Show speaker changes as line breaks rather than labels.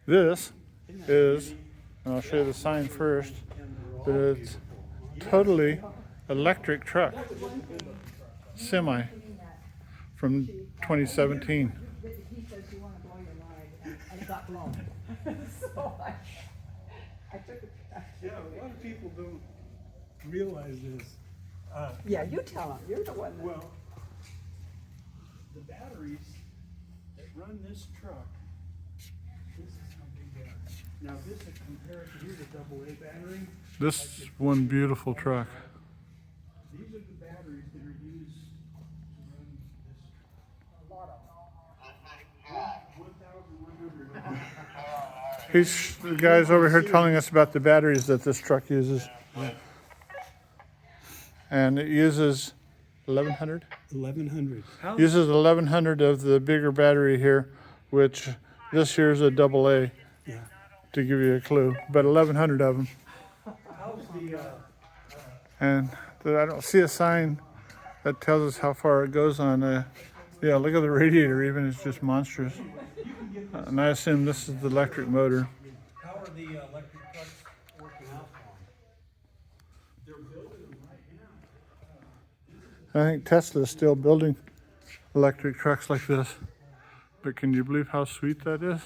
This is, and I'll show you the sign first, but it's totally electric truck, semi from 2017.
He says you want to blow your mind, and it got blown. So I took it.
Yeah, a lot of people don't realize this.
Yeah, you tell him, you're the one that.
Well, the batteries that run this truck, this is how big they are. Now this is compared to, here's a AA battery.
This one beautiful truck.
These are the batteries that are used to run this truck. 1,100.
He's the guy's over here telling us about the batteries that this truck uses. And it uses 1100?
1,100.
Uses 1100 of the bigger battery here, which this here is a AA,
Yeah.
to give you a clue, but 1100 of them.
How's the,
And I don't see a sign that tells us how far it goes on. Yeah, look at the radiator even, it's just monstrous. And I assume this is the electric motor.
how are the electric trucks working out for them? They're building them right now.
I think Tesla's still building electric trucks like this. But can you believe how sweet that is?